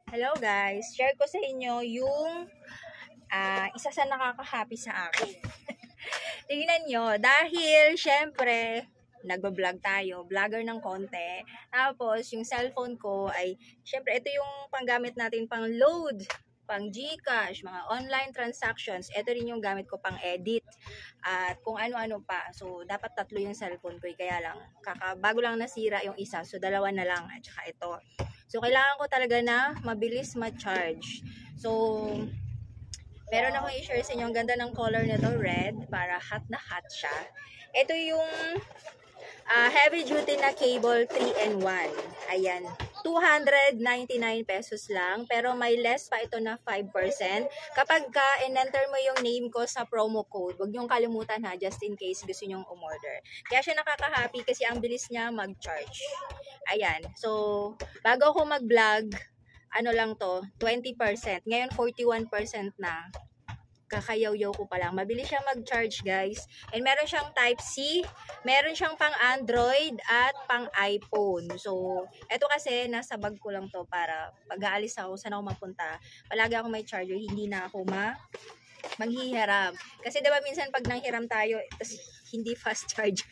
Hello guys, share ko sa inyo yung isa sa nakaka-happy sa akin. Tingnan nyo, dahil syempre, nagbablog tayo, vlogger ng konti. Tapos, yung cellphone ko ay, syempre, ito yung panggamit natin pang load, pang GCash, mga online transactions. Ito rin yung gamit ko pang edit. At kung ano-ano pa. So, dapat tatlo yung cellphone ko. Kaya lang, bago lang nasira yung isa. So, dalawa na lang. At saka ito. So, kailangan ko talaga na mabilis ma-charge. So, meron akong i-share sa inyo. Ang ganda ng color nito, red. Para hot na hot siya. Ito yung heavy duty na cable 3-in-1. Ayan. 299 pesos lang. Pero may less pa ito na 5%. Kapag ka in-enter mo yung name ko sa promo code, huwag niyong kalimutan ha, just in case gusto niyong umorder. Kaya siya nakaka-happy kasi ang bilis niya mag-charge. Ayan. So, bago ako mag-vlog, ano lang to, 20%. Ngayon, 41% na. Kakayaw-yaw ko pa lang. Mabilis siya mag-charge, guys. And meron siyang Type-C, meron siyang pang Android at pang iPhone. So, eto kasi, nasa bag ko lang to para pag-aalis ako, saan ako mapunta. Palagi ako may charger, hindi na ako manghihiram. Kasi diba minsan pag nanghiram tayo, tas hindi fast charger.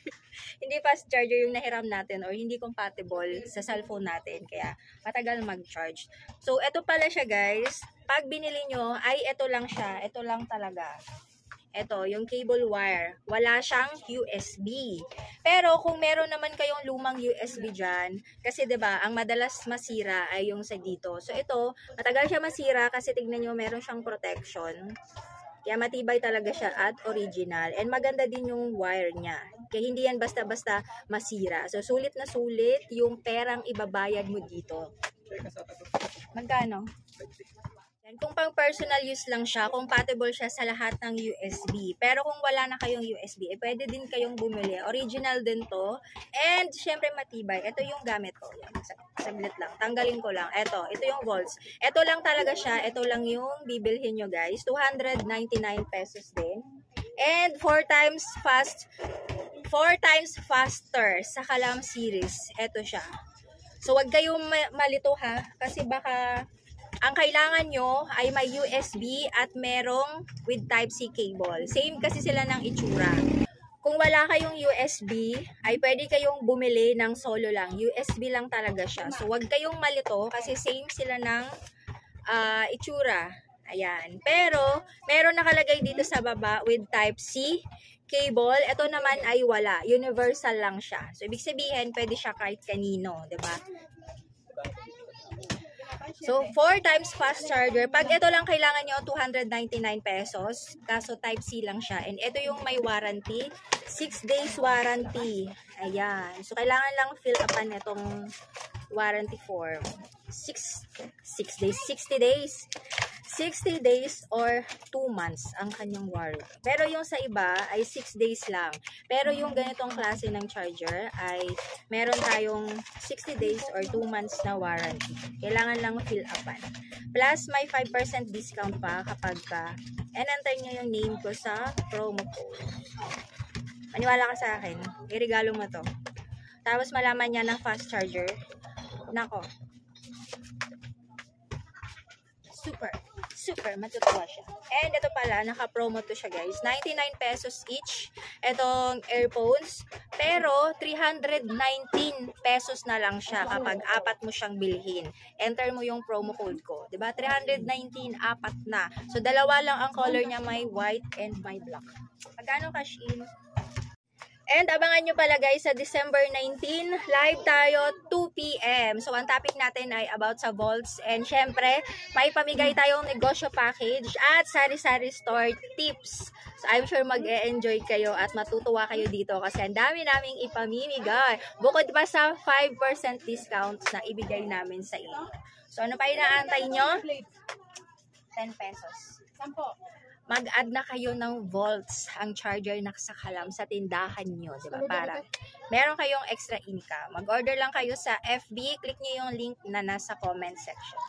Hindi fast charger yung nahiram natin or hindi compatible sa cellphone natin. Kaya matagal mag-charge. So, ito pala siya guys. Pag binili nyo, ay ito lang siya. Ito lang talaga. Ito, yung cable wire. Wala siyang USB. Pero kung meron naman kayong lumang USB dyan, kasi 'di ba ang madalas masira ay yung sa dito. So ito, matagal siya masira kasi tignan nyo, meron siyang protection. Kaya matibay talaga siya at original. And maganda din yung wire niya. Kaya hindi yan basta-basta masira. So sulit na sulit yung perang ibabayad mo dito. Magkano? Kung pang personal use lang siya, compatible siya sa lahat ng USB. Pero kung wala na kayong USB, pwede din kayong bumili. Original din to. And syempre matibay. Ito yung gamit ko. Yan. Saglit lang. Tanggalin ko lang. Ito yung volts. Ito lang talaga siya. Ito lang yung bibilhin nyo guys. 299 pesos din. And 4 times faster sa Calam series. Ito siya. So wag kayong malito ha. Kasi baka ang kailangan nyo ay may USB at merong with Type-C cable. Same kasi sila ng itsura. Kung wala kayong USB, ay pwede kayong bumili ng solo lang. USB lang talaga siya. So, wag kayong malito kasi same sila ng itsura. Ayan. Pero, meron nakalagay dito sa baba with Type-C cable. Ito naman ay wala. Universal lang siya. So, ibig sabihin, pwede siya kahit kanino. Diba? So, 4 times fast charger. Pag ito lang kailangan nyo, 299 pesos. Kaso Type-C lang siya. And ito yung may warranty. 6 days warranty. Ayan. So, kailangan lang fill upan itong warranty form. 6 days. 60 days. 60 days or 2 months ang kanyang warranty. Pero yung sa iba ay 6 days lang. Pero yung ganitong klase ng charger ay meron tayong 60 days or 2 months na warranty. Kailangan lang fill upan. Plus may 5% discount pa kapag enter nyo yung name ko sa promo code. Maniwala ka sa akin. Iregalo mo to. Tapos malaman niya ng fast charger. Nako. Super, matutuwa siya. And ito pala, naka-promo to siya guys. 99 pesos each. Itong earphones. Pero, 319 pesos na lang siya kapag apat mo siyang bilhin. Enter mo yung promo code ko. Diba? 319, apat na. So, dalawa lang ang color niya. May white and may black. Magkano cash in? And abangan nyo pala guys sa December 19, live tayo 2 PM. So ang topic natin ay about sa vaults. And syempre, may pamigay tayong negosyo package at sari-sari store tips. So I'm sure mag-e-enjoy kayo at matutuwa kayo dito kasi ang dami naming ipamimigay. Bukod pa sa 5% discount na ibigay namin sa inyo. So ano pa inaantay nyo? 10 pesos. 10 po. Mag-add na kayo ng volts ang charger na sa Calam sa tindahan nyo, diba? Para meron kayong extra income. Mag-order lang kayo sa FB, click nyo yung link na nasa comment section.